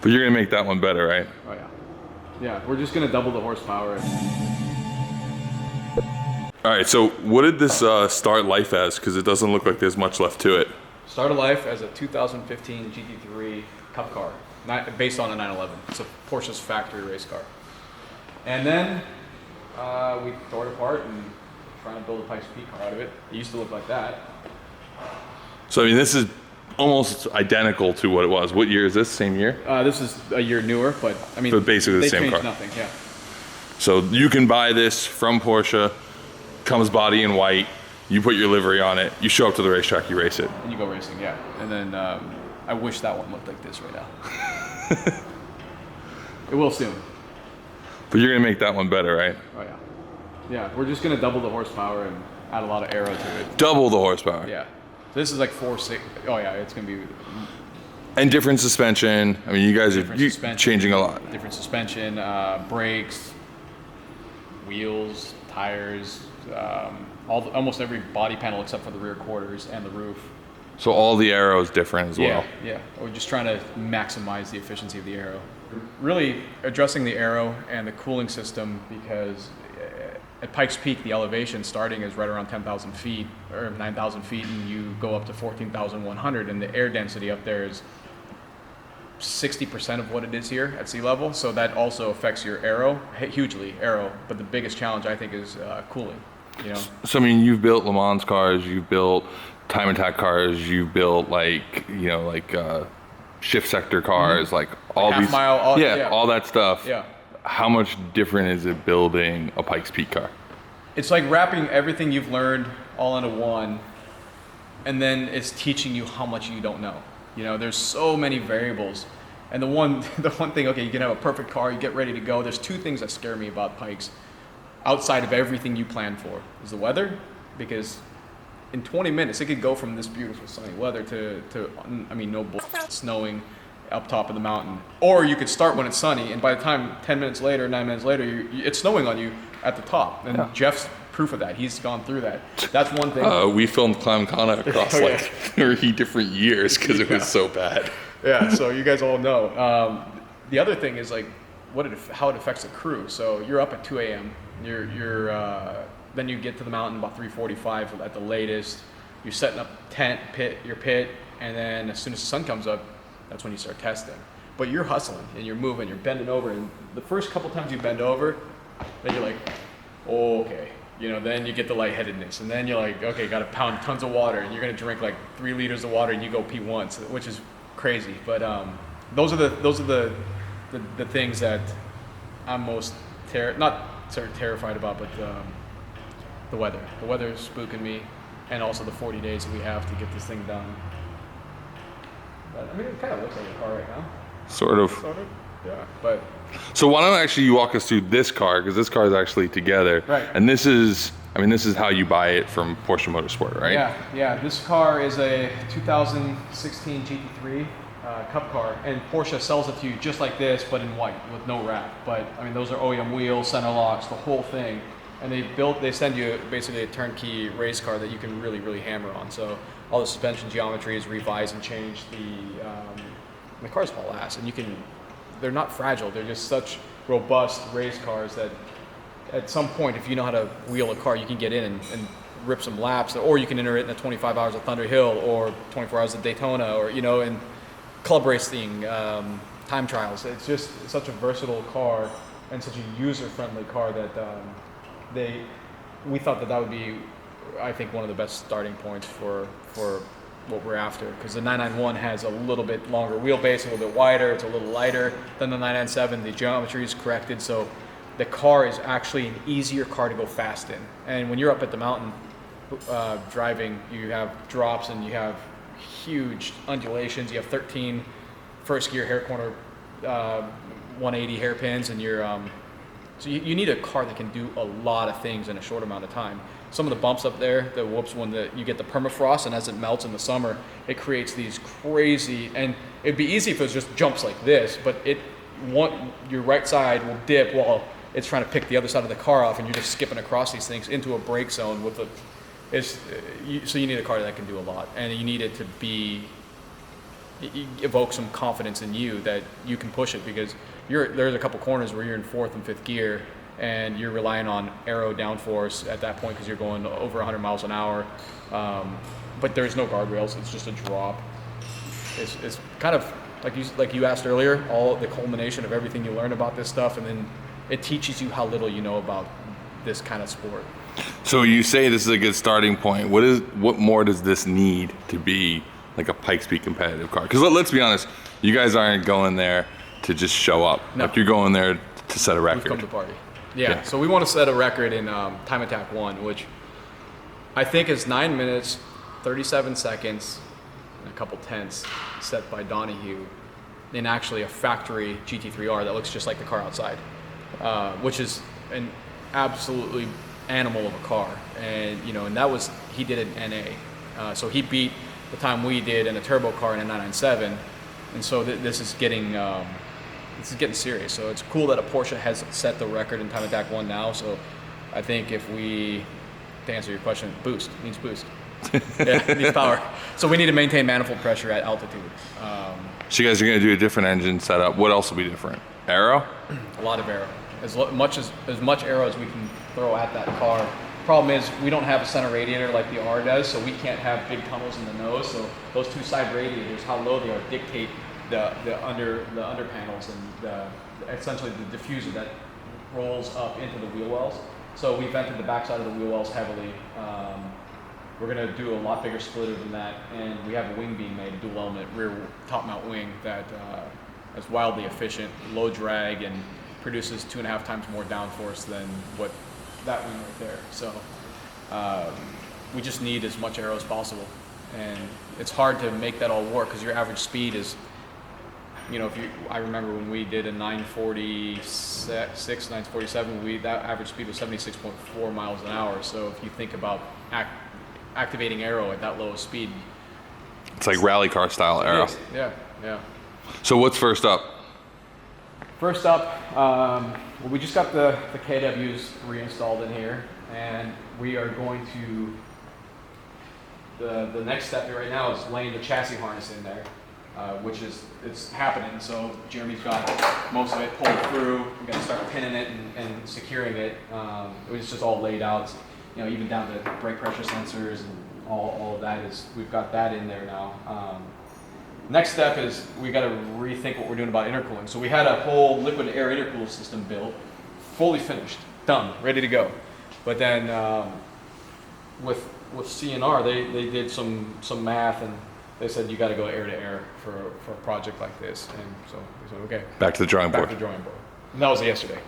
But you're gonna make that one better, right? Oh yeah. Yeah, we're just gonna double the horsepower. All right, so what did this start life as? Because it doesn't look like there's much left to it. Started life as a 2015 GT3 Cup car, based on a 911. It's a Porsche's factory race car. And then we tore it apart and trying to build a Pikes Peak car out of it. It used to look like that. So I mean, this is almost identical to what it was. What year is this? Same year? This is a year newer, but I mean, but basically the same car. Nothing, yeah. So you can buy this from Porsche, comes body in white, you put your livery on it, you show up to the racetrack, you race it. And you go racing, yeah. And then I wish that one looked like this right now. It will soon. But you're gonna make that one better, right? Oh yeah. Yeah, we're just gonna double the horsepower and add a lot of aero to it. Double the horsepower? Yeah. So this is like 4.6. Oh yeah, it's gonna be. And different suspension. I mean, you guys are changing a lot. Different suspension, brakes, wheels, tires, almost every body panel except for the rear quarters and the roof. So all the aero is different as well? Yeah. We're just trying to maximize the efficiency of the aero. Really addressing the aero and the cooling system, because at Pikes Peak, the elevation starting is right around 10,000 feet or 9,000 feet, and you go up to 14,100, and the air density up there is 60% of what it is here at sea level. So that also affects your aero hugely, but the biggest challenge I think is cooling. You know. So I mean, you've built Le Mans cars, you've built time attack cars, you've built like shift sector cars, like all half these mile, all that stuff. Yeah. How much different is it building a Pikes Peak car? It's like wrapping everything you've learned all into one, and then it's teaching you how much you don't know. You know, there's so many variables. And the one thing, okay, you can have a perfect car, you get ready to go. There's two things that scare me about Pikes, outside of everything you plan for, is the weather, because in 20 minutes, it could go from this beautiful sunny weather to no bullshit, snowing up top of the mountain. Or you could start when it's sunny, and by the time 10 minutes later, 9 minutes later, it's snowing on you at the top. And Jeff's proof of that. He's gone through that. That's one thing. We filmed Climcana across like 3 different years because it was so bad. Yeah, so you guys all know. The other thing is like how it affects the crew. So you're up at 2 a.m. Then you get to the mountain about 3:45 at the latest. You're setting up your pit, and then as soon as the sun comes up, that's when you start testing. But you're hustling and you're moving, you're bending over, and the first couple times you bend over, then you're like, oh, okay. You know, then you get the lightheadedness, and then you're like, okay, got to pound tons of water, and you're gonna drink like 3 liters of water, and you go pee once, which is crazy. But those are the things that I'm most terrified about. But the weather. The weather is spooking me, and also the 40 days that we have to get this thing done. But, I mean, it kind of looks like a car right now. Sort of. Yeah, but. So why don't actually you walk us through this car, because this car is actually together. Right. And this is how you buy it from Porsche Motorsport, right? Yeah. This car is a 2016 GT3 Cup car, and Porsche sells it to you just like this, but in white with no wrap. But I mean, those are OEM wheels, center locks, the whole thing. And they send you basically a turnkey race car that you can really, really hammer on. So all the suspension geometry is revised and changed. The cars haul ass, and they're not fragile. They're just such robust race cars that at some point, if you know how to wheel a car, you can get in and rip some laps, or you can enter it in the 25 hours of Thunder Hill or 24 hours of Daytona, or and club racing, time trials. It's just such a versatile car and such a user-friendly car that we thought that would be, I think, one of the best starting points for what we're after, because the 991 has a little bit longer wheelbase, a little bit wider, it's a little lighter than the 997. The geometry is corrected, so the car is actually an easier car to go fast in. And when you're up at the mountain driving, you have drops and you have huge undulations. You have 13 first gear hair corner 180 hairpins, and so you need a car that can do a lot of things in a short amount of time. Some of the bumps up there, the whoops, when you get the permafrost, and as it melts in the summer, it creates these crazy, and it'd be easy if it was just jumps like this, but your right side will dip while it's trying to pick the other side of the car off, and you're just skipping across these things into a brake zone so you need a car that can do a lot, and you need it to be evoke some confidence in you that you can push it, because there's a couple corners where you're in 4th and 5th gear and you're relying on aero downforce at that point because you're going over 100 miles an hour. But there's no guardrails. It's just a drop. It's kind of like you asked earlier, all the culmination of everything you learn about this stuff, and then it teaches you how little you know about this kind of sport. So you say this is a good starting point. What more does this need to be like a Pikes Peak competitive car? Because let's be honest, you guys aren't going there to just show up. No. Like, you're going there to set a record. We've come to party. Yeah. So we want to set a record in Time Attack 1, which I think is 9 minutes, 37 seconds, and a couple tenths, set by Donahue in actually a factory GT3R that looks just like the car outside, which is an absolutely animal of a car. And and that was, he did an NA, so he beat the time we did in a turbo car in a 997, and so this is getting serious. So it's cool that a Porsche has set the record in Time Attack 1 now. So I think to answer your question, boost needs boost. Yeah, it needs power. So we need to maintain manifold pressure at altitude. So you guys are going to do a different engine setup. What else will be different? Aero? A lot of aero. As much aero as we can throw at that car. Problem is, we don't have a center radiator like the R does, so we can't have big tunnels in the nose. So those two side radiators, how low they are, dictate the under panels and essentially the diffuser that rolls up into the wheel wells. So we vented the backside of the wheel wells heavily. We're going to do a lot bigger splitter than that, and we have a wing beam made, a dual element rear top mount wing that is wildly efficient, low drag, and produces 2.5 times more downforce than what that wing right there. So we just need as much aero as possible, and it's hard to make that all work because your average speed is, I remember when we did a 946, 947, that average speed was 76.4 miles an hour. So if you think about activating aero at that lowest speed, it's like rally car style aero. Yeah. So what's first up? First up, we just got the KWs reinstalled in here, and we are going to, the next step right now is laying the chassis harness in there, which it's happening. So Jeremy's got most of it pulled through. We're going to start pinning it and securing it. It's just all laid out, even down to brake pressure sensors and all of that we've got that in there now. Next step is we got to rethink what we're doing about intercooling. So we had a whole liquid air intercooler system built, fully finished, done, ready to go. But then with CNR, they did some math, and they said you got to go air to air for a project like this. And so we said, okay, back to the drawing board. And that was yesterday.